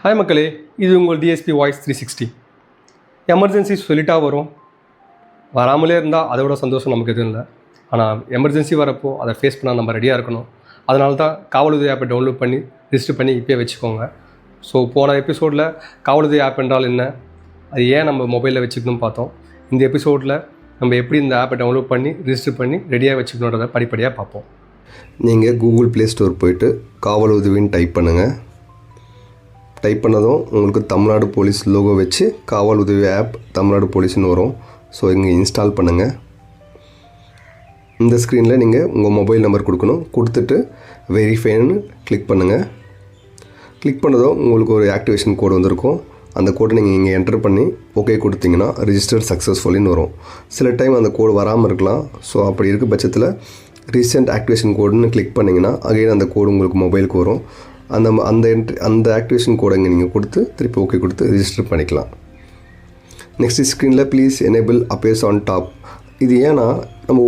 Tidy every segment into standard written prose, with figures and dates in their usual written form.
Hi மக்களே, இது உங்கள் டிஎஸ்பி வாய்ஸ் 360. எமர்ஜென்சி சொல்லிட்டா வரும், வராமலே இருந்தால் அதை விட சந்தோஷம் நமக்கு எதுவும் இல்லை. ஆனால் எமர்ஜென்சி வரப்போ அதை ஃபேஸ் பண்ணால் நம்ம ரெடியாக இருக்கணும். அதனால தான் காவலுதவி ஆப்பை டவுன்லோட் பண்ணி ரிஜிஸ்டர் பண்ணி இப்போயே வச்சுக்கோங்க. ஸோ போன எபிசோடில் காவலுதவி ஆப் என்றால் என்ன, அது ஏன் நம்ம மொபைலில் வச்சுக்கணும்னு பார்த்தோம். இந்த எபிசோடில் நம்ம எப்படி இந்த ஆப்பை டவுன்லோட் பண்ணி ரிஜிஸ்டர் பண்ணி ரெடியாக வச்சுக்கணுன்றதை படிப்படியாக பார்ப்போம். நீங்கள் கூகுள் ப்ளே ஸ்டோர் போய்ட்டு காவல் உதவின்னு டைப் பண்ணுங்கள். டைப் பண்ணதும் உங்களுக்கு தமிழ்நாடு போலீஸ் லோகோ வச்சு காவல் உதவி ஆப் தமிழ்நாடு போலீஸ்னு வரும். ஸோ இங்கே இன்ஸ்டால் பண்ணுங்கள். இந்த ஸ்க்ரீனில் நீங்கள் உங்கள் மொபைல் நம்பர் கொடுக்கணும். கொடுத்துட்டு வெரிஃபைன்னு கிளிக் பண்ணுங்கள். கிளிக் பண்ணதும் உங்களுக்கு ஒரு ஆக்டிவேஷன் கோடு வந்திருக்கும். அந்த கோடை நீங்கள் இங்கே என்டர் பண்ணி ஓகே கொடுத்தீங்கன்னா ரிஜிஸ்டர் சக்ஸஸ்ஃபுல்லின்னு வரும். சில டைம் அந்த கோடு வராமல் இருக்கலாம். ஸோ அப்படி இருக்க பட்சத்தில் ரீசெண்ட் ஆக்டிவேஷன் கோடுன்னு கிளிக் பண்ணிங்கன்னா அகைன் அந்த கோடு உங்களுக்கு மொபைலுக்கு வரும். அந்த ஆக்டிவேஷன் கோடை இங்கே நீங்கள் கொடுத்து திருப்பி ஓகே கொடுத்து ரிஜிஸ்டர் பண்ணிக்கலாம். நெக்ஸ்ட் ஸ்க்ரீனில் ப்ளீஸ் எனேபிள் அப்பேர்ஸ் ஆன் டாப். இது ஏன்னா நம்ம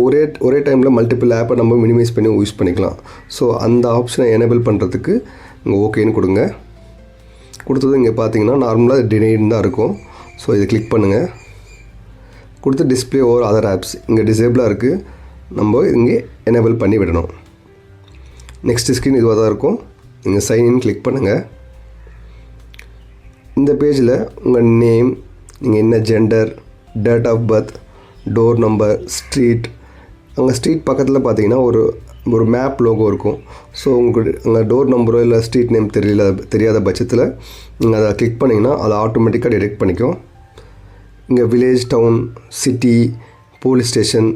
ஒரே டைமில் மல்டிபிள் ஆப்பை நம்ம மினிமைஸ் பண்ணி யூஸ் பண்ணிக்கலாம். ஸோ அந்த ஆப்ஷனை எனேபிள் பண்ணுறதுக்கு இங்கே ஓகேன்னு கொடுங்க. கொடுத்தது இங்கே பார்த்தீங்கன்னா நார்மலாக டினைடுன்னு தான் இருக்கும். ஸோ இதை கிளிக் பண்ணுங்கள். கொடுத்து டிஸ்பிளே ஓவர் அதர் ஆப்ஸ் இங்கே டிசேபிளாக இருக்குது, நம்ம இங்கே எனேபிள் பண்ணி விடணும். நெக்ஸ்ட் ஸ்க்ரீன் இதுவாக தான் இருக்கும். நீங்கள் சைன்இன் கிளிக் பண்ணுங்கள். இந்த பேஜில் உங்கள் நேம், நீங்கள் என்ன gender, date of birth, door number, street, அங்கே ஸ்ட்ரீட் பக்கத்தில் பார்த்தீங்கன்னா ஒரு மேப் லோகோ இருக்கும். ஸோ உங்களுக்கு அங்கே டோர் நம்பரோ இல்லை ஸ்ட்ரீட் நேம் தெரியாத பட்சத்தில் நீங்கள் அதை கிளிக் பண்ணிங்கன்னா அதை ஆட்டோமேட்டிக்காக டிடெக்ட் பண்ணிக்கும். இங்கே village, town, city, police station.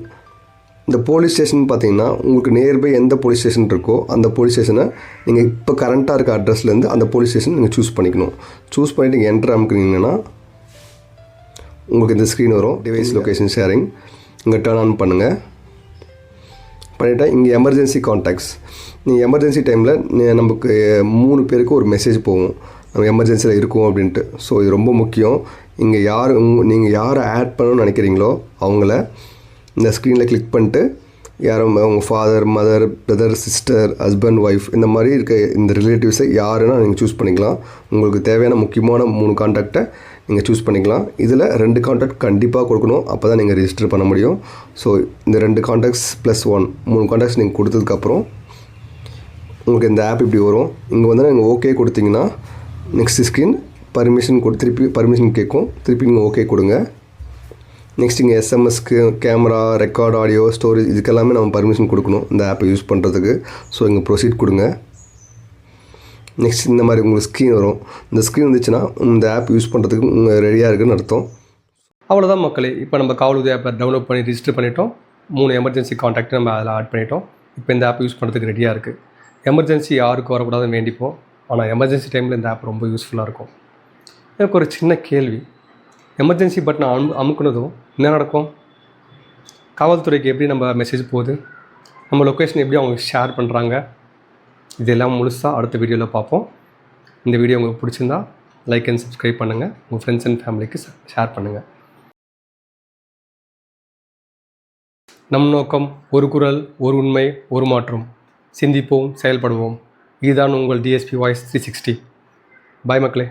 இந்த போலீஸ் ஸ்டேஷன் பார்த்தீங்கன்னா உங்களுக்கு நியர்பை எந்த போலீஸ் ஸ்டேஷன் இருக்கோ அந்த போலீஸ் ஸ்டேஷனை நீங்கள் இப்போ கரண்ட்டாக இருக்க அட்ரஸ்லேருந்து அந்த போலீஸ் ஸ்டேஷன் நீங்கள் சூஸ் பண்ணிக்கணும். சூஸ் பண்ணிவிட்டு நீங்கள் என்ட்ரு அமுக்குனீங்கன்னா உங்களுக்கு இந்த ஸ்க்ரீன் வரும். டிவைஸ் லொக்கேஷன் ஷேரிங் இங்கே டர்ன் ஆன் பண்ணுங்கள். பண்ணிவிட்டா இங்கே எமர்ஜென்சி கான்டாக்ட்ஸ். நீங்கள் எமர்ஜென்சி டைமில் நமக்கு 3 பேருக்கு ஒரு மெசேஜ் போகும், நம்ம எமர்ஜென்சியில் இருக்கும் அப்படின்ட்டு. ஸோ இது ரொம்ப முக்கியம். இங்கே நீங்கள் யாரை ஆட் பண்ணணும்னு நினைக்கிறீங்களோ அவங்கள இந்த ஸ்க்ரீனில் கிளிக் பண்ணிட்டு யாரும் உங்கள் father, mother, brother, sister, husband, wife இந்த மாதிரி இருக்க இந்த ரிலேட்டிவ்ஸை யாருன்னா நீங்கள் சூஸ் பண்ணிக்கலாம். உங்களுக்கு தேவையான முக்கியமான 3 கான்டாக்டை நீங்கள் சூஸ் பண்ணிக்கலாம். இதில் 2 கான்டாக்ட் கண்டிப்பாக கொடுக்கணும், அப்போ தான் நீங்கள் ரிஜிஸ்டர் பண்ண முடியும். ஸோ இந்த 2 கான்டாக்ட்ஸ் ப்ளஸ் 1 3 கான்டாக்ட்ஸ் நீங்கள் கொடுத்ததுக்கப்புறம் உங்களுக்கு இந்த ஆப் இப்படி வரும். இங்கே வந்து நீங்கள் ஓகே கொடுத்தீங்கன்னா நெக்ஸ்ட் ஸ்க்ரீன் பர்மிஷன் திருப்பி பர்மிஷன் கேட்கும். திருப்பி நீங்கள் ஓகே கொடுங்க. நெக்ஸ்ட் இங்கே எஸ்எம்எஸ்க்கு, கேமரா, ரெக்கார்ட், ஆடியோ, ஸ்டோரேஜ் இதுக்கெல்லாமே நம்ம பர்மிஷன் கொடுக்கணும் இந்த ஆப்பை யூஸ் பண்ணுறதுக்கு. ஸோ இங்கே ப்ரொசீட் கொடுங்க. நெக்ஸ்ட் இந்த மாதிரி உங்களுக்கு ஸ்க்ரீன் வரும். இந்த ஸ்க்ரீன் வந்துச்சுன்னா இந்த ஆப் யூஸ் பண்ணுறதுக்கு ரெடியாக இருக்குதுன்னு அர்த்தம். அவ்வளோதான் மக்களே, இப்போ நம்ம காவலுதவி ஆப்பை டவுன்லோட் பண்ணி ரிஜிஸ்டர் பண்ணிட்டோம். 3 எமர்ஜென்சி கான்டாக்ட் நம்ம அதில் ஆட் பண்ணிட்டோம். இப்போ இந்த ஆப் யூஸ் பண்ணுறதுக்கு ரெடியாக இருக்குது. எமர்ஜென்சி யாருக்கு வரக்கூடாதுன்னு வேண்டிப்போம். ஆனால் எமர்ஜென்சி டைமில் இந்த ஆப் ரொம்ப யூஸ்ஃபுல்லாக இருக்கும். எனக்கு ஒரு சின்ன கேள்வி, எமர்ஜென்சி பட்டனை அமுக்குனதும் என்ன நடக்கும்? காவல்துறைக்கு எப்படி நம்ம மெசேஜ் போகுது, நம்ம லொக்கேஷன் எப்படி அவங்க ஷேர் பண்ணுறாங்க, இதெல்லாம் முழுசாக அடுத்த வீடியோவில் பார்ப்போம். இந்த வீடியோ உங்களுக்கு பிடிச்சிருந்தா லைக் அண்ட் சப்ஸ்கிரைப் பண்ணுங்கள். உங்கள் ஃப்ரெண்ட்ஸ் அண்ட் ஃபேமிலிக்கு ஷேர் பண்ணுங்கள். நம் நோக்கம் ஒரு குரல், ஒரு உண்மை, ஒரு மாற்றம். சிந்திப்போம், செயல்படுவோம். இதுதான் உங்கள் டிஎஸ்பி வாய்ஸ் 360. பாய் மக்களே.